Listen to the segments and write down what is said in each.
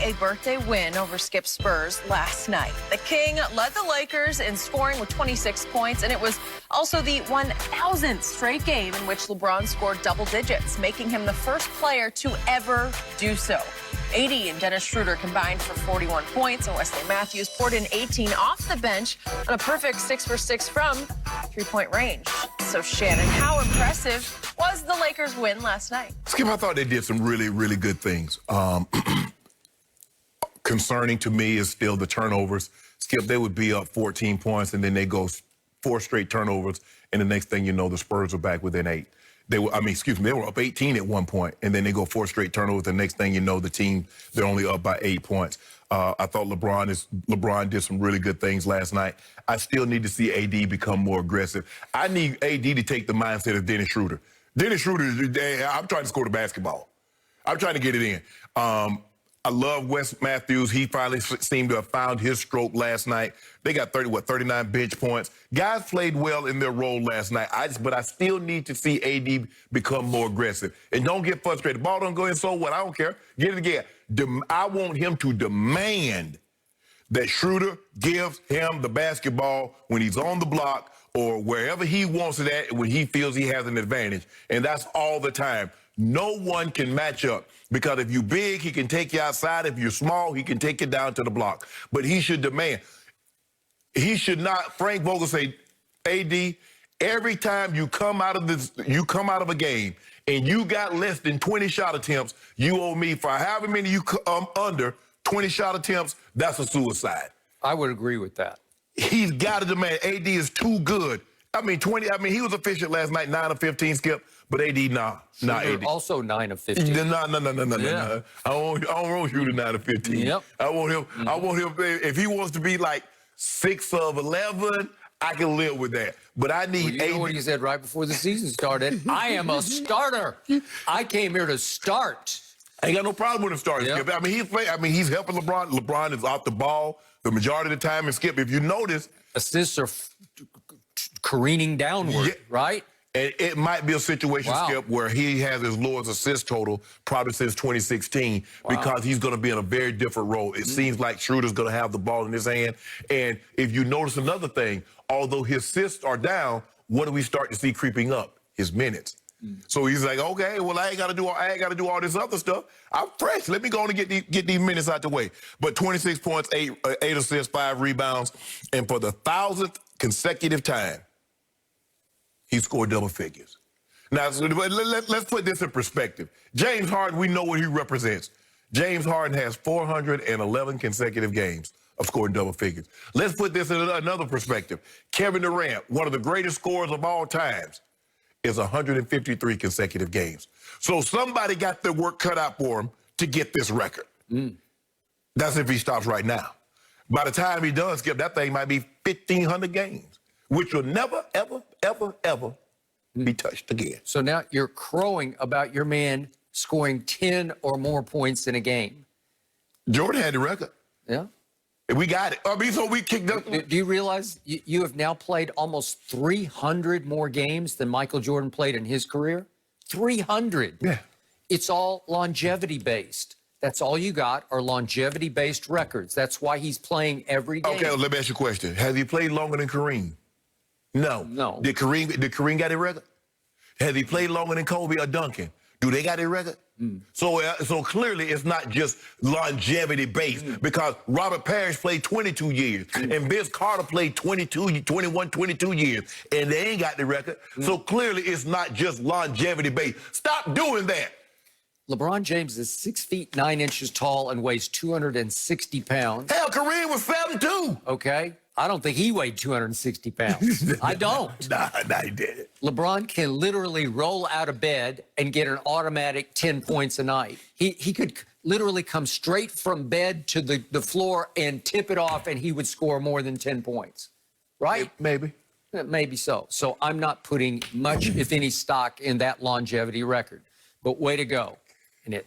a birthday win over Skip's Spurs last night. The King led the Lakers in scoring with 26 points, and it was also the 1,000th straight game in which LeBron scored double digits, making him the first player to ever do so. AD and Dennis Schroeder combined for 41 points, and Wesley Matthews poured in 18 off the bench on a perfect 6 for 6 from three-point range. So, Shannon, how impressive was the Lakers' win last night? Skip, I thought they did some really, really good things. Concerning to me is still the turnovers. Skip, they would be up 14 points, and then they go 4 straight turnovers, and the next thing you know, the Spurs are back within 8. They were up 18 at one point, and then they go 4 straight turnovers. The next thing you know, they're only up by 8 points. I thought LeBron did some really good things last night. I still need to see AD become more aggressive. I need AD to take the mindset of Dennis Schroeder. Dennis Schroeder, I'm trying to score the basketball. I'm trying to get it in. I love Wes Matthews. He finally seemed to have found his stroke last night. They got 39 bench points. Guys played well in their role last night. But I still need to see AD become more aggressive. And don't get frustrated. The ball don't go in, so what? I don't care. Get it again. I want him to demand that Schroeder gives him the basketball when he's on the block or wherever he wants it at when he feels he has an advantage. And that's all the time. No one can match up because if you're big, he can take you outside. If you're small, he can take you down to the block. But he should demand. He should not, Frank Vogel say, AD, every time you come out of a game and you got less than 20 shot attempts, you owe me for however many you come under 20 shot attempts, that's a suicide. I would agree with that. He's got to demand. AD is too good. He was efficient last night, 9 of 15, Skip. But AD, nah. AD. Also 9 of 15. No. I don't want Schroeder 9 of 15. Yep. I want him. I want him. If he wants to be like 6 of 11, I can live with that. But I need AD. You know what he said right before the season started? I am a starter. I came here to start. I ain't got no problem with him starting, Skip. He's helping LeBron. LeBron is off the ball the majority of the time. And Skip, if you notice, assists are careening downward, right? And it might be a situation, Skip, where he has his lowest assist total probably since 2016 because he's going to be in a very different role. It seems like Schroeder's going to have the ball in his hand. And if you notice another thing, although his assists are down, what do we start to see creeping up? His minutes. So he's like, okay, well, I ain't got to do all this other stuff. I'm fresh. Let me go on and get these minutes out the way. But 26 points, 8 assists, 5 rebounds, and for the 1,000th consecutive time, he scored double figures. Now, let's put this in perspective. James Harden, we know what he represents. James Harden has 411 consecutive games of scoring double figures. Let's put this in another perspective. Kevin Durant, one of the greatest scorers of all times, is 153 consecutive games. So somebody got their work cut out for him to get this record. That's if he stops right now. By the time he does, Skip, that thing might be 1,500 games, which will never, ever, ever, ever be touched again. So now you're crowing about your man scoring 10 or more points in a game. Jordan had the record. Yeah. We got it. So we kicked up. Do you realize you have now played almost 300 more games than Michael Jordan played in his career? 300. Yeah. It's all longevity-based. That's all you got are longevity-based records. That's why he's playing every game. Okay, let me ask you a question. Has he played longer than Kareem? No. Did Kareem get a record? Has he played longer than Kobe or Duncan? Do they got a record? So clearly it's not just longevity based because Robert Parrish played 22 years and Vince Carter played 22 years and they ain't got the record. So clearly it's not just longevity based. Stop doing that. LeBron James is 6 feet 9 inches tall and weighs 260 pounds. Hell, Kareem was 7'2". Okay. I don't think he weighed 260 pounds. I don't. Nah, he didn't. LeBron can literally roll out of bed and get an automatic 10 points a night. He could literally come straight from bed to the floor and tip it off, and he would score more than 10 points. Right? Maybe. Maybe so. So I'm not putting much, if any, stock in that longevity record. But way to go. And it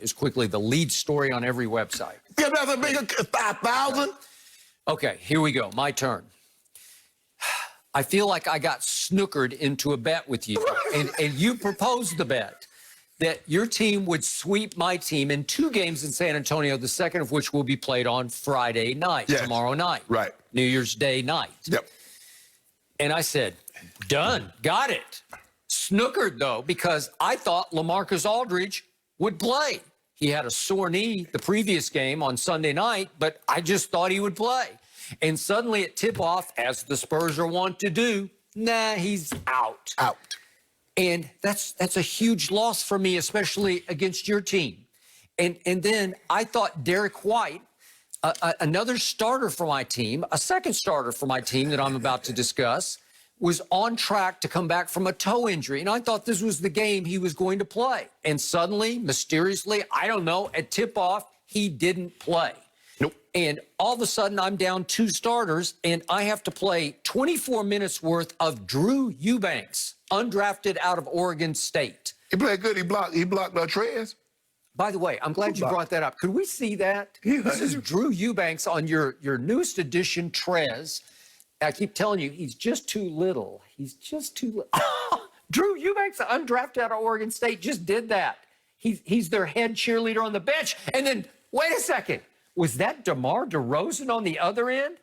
was quickly the lead story on every website. Yeah, that's a bigger 5,000. Okay, here we go. My turn. I feel like I got snookered into a bet with you, and you proposed the bet. that your team would sweep my team in 2 games in San Antonio, the second of which will be played on Friday night, tomorrow night. Right. New Year's Day night. Yep. And I said, done, got it. Snookered, though, because I thought LaMarcus Aldridge would play. He had a sore knee the previous game on Sunday night, but I just thought he would play. And suddenly at tip-off, as the Spurs are wont to do, nah, he's out. Out. And that's a huge loss for me, especially against your team. And then I thought Derek White, another starter for my team, a second starter for my team that I'm about to discuss, was on track to come back from a toe injury. And I thought this was the game he was going to play. And suddenly, mysteriously, I don't know, at tip-off, he didn't play. Nope. And all of a sudden, I'm down 2 starters, and I have to play 24 minutes worth of Drew Eubanks, undrafted out of Oregon State. He played good. He blocked Trez. By the way, I'm glad you brought that up. Could we see that? Yeah. This is Drew Eubanks on your newest edition, Trez. I keep telling you, he's just too little. He's just too little. Drew Eubanks, undrafted out of Oregon State, just did that. He's their head cheerleader on the bench. And then, wait a second. Was that DeMar DeRozan on the other end?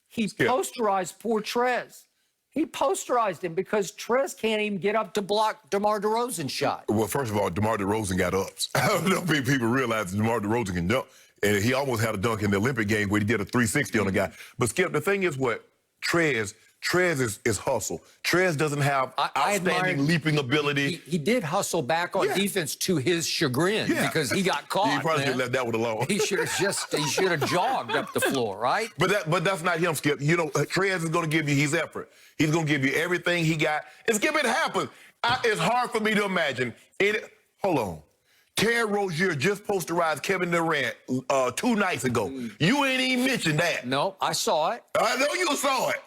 He posterized poor Trez. He posterized him because Trez can't even get up to block DeMar DeRozan's shot. Well, first of all, DeMar DeRozan got ups. I don't know if people realize DeMar DeRozan can dunk. And he almost had a dunk in the Olympic game where he did a 360 on a guy. But, Skip, the thing is what Trez is hustle. Trez doesn't have outstanding leaping ability. He did hustle back on defense to his chagrin because he got caught. He probably should have left that one alone. He should have jogged up the floor, right? But that's not him, Skip. You know, Trez is going to give you his effort. He's going to give you everything he got. And Skip, it happens. It's hard for me to imagine. Hold on. Terry Rozier just posterized Kevin Durant 2 nights ago. You ain't even mentioned that. No, I saw it. I know you saw it.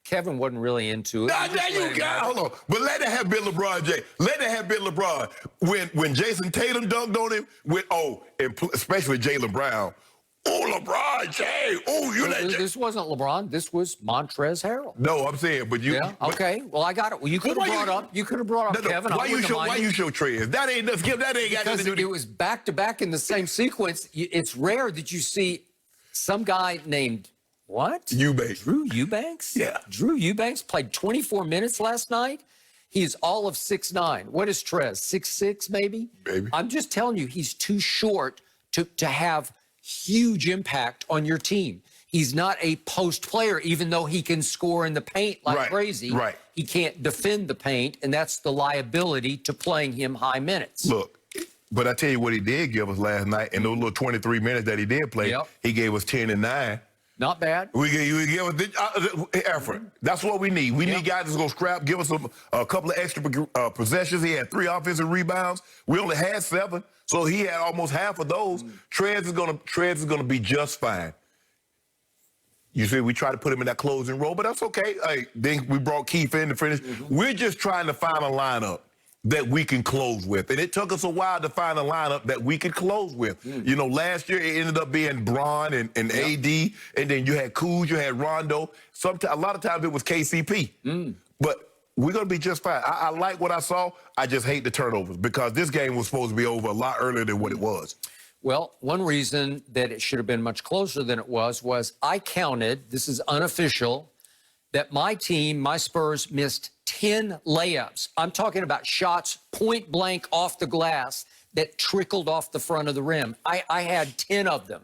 Kevin wasn't really into it. Hold on. But let it have been LeBron James. Let it have been LeBron. When Jason Tatum dunked on him, especially Jaylen Brown. Oh, LeBron James. Oh, This wasn't LeBron. This was Montrezl Harrell. No, I'm saying, but you. Yeah. Okay. Well, I got it. Well, you could have brought up Kevin. Why you show Trez? That ain't got nothing to do with it. It was back to back in the same sequence. It's rare that you see some guy named what? Eubanks. Drew Eubanks? Yeah. Drew Eubanks played 24 minutes last night. He is all of 6'9". What is Trez? 6'6", maybe? Maybe. I'm just telling you, he's too short to have huge impact on your team. He's not a post player, even though he can score in the paint like crazy. Right. He can't defend the paint, and that's the liability to playing him high minutes. Look, but I tell you what he did give us last night, in those little 23 minutes that he did play, he gave us 10 and 9. Not bad. We give us effort. That's what we need. We need guys that's going to scrap, give us a couple of extra possessions. He had 3 offensive rebounds. We only had 7, so he had almost half of those. Trez is gonna be just fine. You see, we try to put him in that closing role, but that's okay. Then we brought Keith in to finish. We're just trying to find a lineup that we can close with. And it took us a while to find a lineup that we could close with. You know, last year it ended up being Bron and AD, and then you had Kuz, you had Rondo. A lot of times it was KCP. But we're going to be just fine. I like what I saw. I just hate the turnovers because this game was supposed to be over a lot earlier than what it was. Well, one reason that it should have been much closer than it was I counted, this is unofficial, that my team, my Spurs, missed 10 layups. I'm talking about shots point blank off the glass that trickled off the front of the rim. I had 10 of them.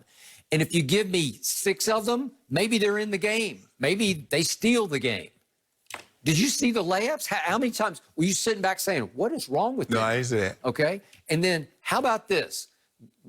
And if you give me 6 of them, maybe they're in the game. Maybe they steal the game. Did you see the layups? How many times were you sitting back saying, what is wrong with them? No, I ain't say that. Okay. And then how about this?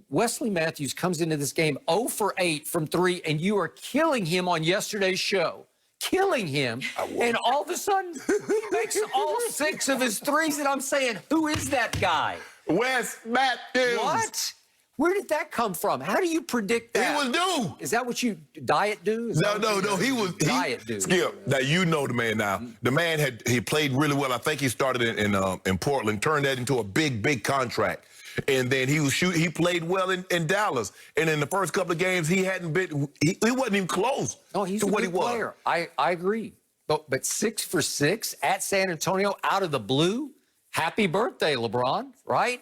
Wesley Matthews comes into this game 0 for 8 from 3, and you are killing him on yesterday's show. Killing him, and all of a sudden, he makes all 6 of his threes, and I'm saying, who is that guy? Wes Matthews. What? Where did that come from? How do you predict that? He was due. Is that what you diet do? No. He was diet do. Skip. Now you know the man. Now the man he played really well. I think he started in Portland, turned that into a big contract, and then he played well in Dallas. And in the first couple of games, he wasn't even close. No, he's to a what good he was. player. I agree. But 6 for 6 at San Antonio out of the blue. Happy birthday, LeBron, right?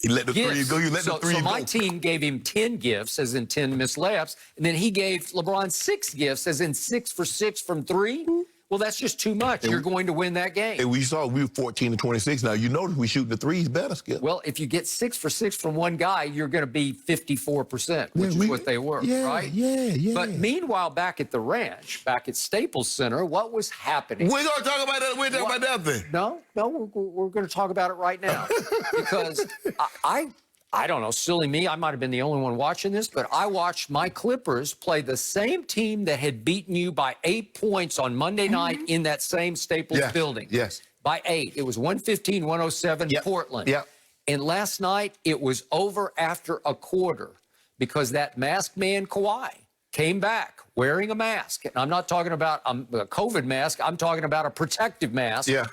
He let the threes go. You let the threes so go. my team gave him 10 gifts, as in 10 missed layups, and then he gave LeBron 6 gifts, as in 6 for 6 from 3. Well, that's just too much. You're going to win that game. And we were 14 to 26. Now, you notice we shooting the threes better, Skip. Well, if you get 6 for 6 from one guy, you're going to be 54%, which is what they were, right? Yeah. But meanwhile, back at the ranch, back at Staples Center, what was happening? We're going to talk about that. We're talking about nothing. No, we're going to talk about it right now. Because I don't know, silly me, I might have been the only one watching this, but I watched my Clippers play the same team that had beaten you by 8 points on Monday night in that same Staples building. Yes. By 8. It was 115-107 Portland. Yep. And last night, it was over after a quarter because that masked man, Kawhi, came back wearing a mask. And I'm not talking about a COVID mask. I'm talking about a protective mask. Yeah.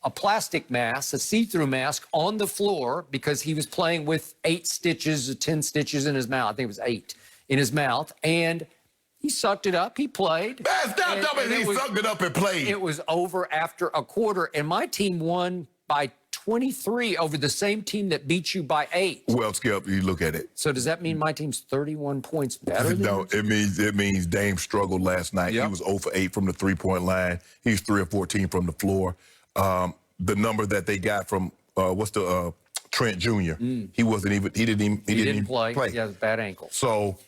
A plastic mask, a see-through mask on the floor because he was playing with 8 stitches or 10 stitches in his mouth. I think it was 8 in his mouth. And he sucked it up. He played. Man, stop telling me he sucked it up and played. It was over after a quarter, and my team won by 23 over the same team that beat you by 8. Well, Skip, you look at it. So does that mean my team's 31 points better than No, yours? it means Dame struggled last night. Yep. He was 0 for 8 from the three-point line. He's 3 of 14 from the floor. The number that they got from Trent Jr. He didn't even play. He has a bad ankle. So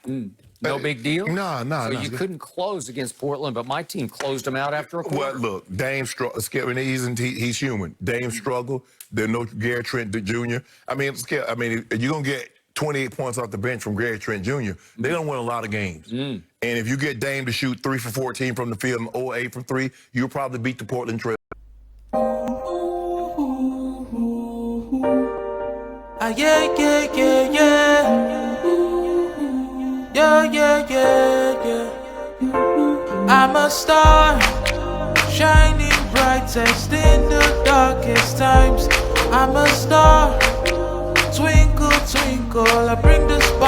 no big deal. No. So you couldn't close against Portland, but my team closed them out after a quarter. Well, look, Dame struggled. Skip, and he's human. Dame struggled. There's no Gary Trent Jr. I mean, Skip, if you're gonna get 28 points off the bench from Gary Trent Jr., they don't win a lot of games. And if you get Dame to shoot 3 for 14 from the field and 0-8 from 3, you'll probably beat the Portland Trail. Yeah. I'm a star, shining brightest in the darkest times. I'm a star, twinkle, twinkle, I bring the spark.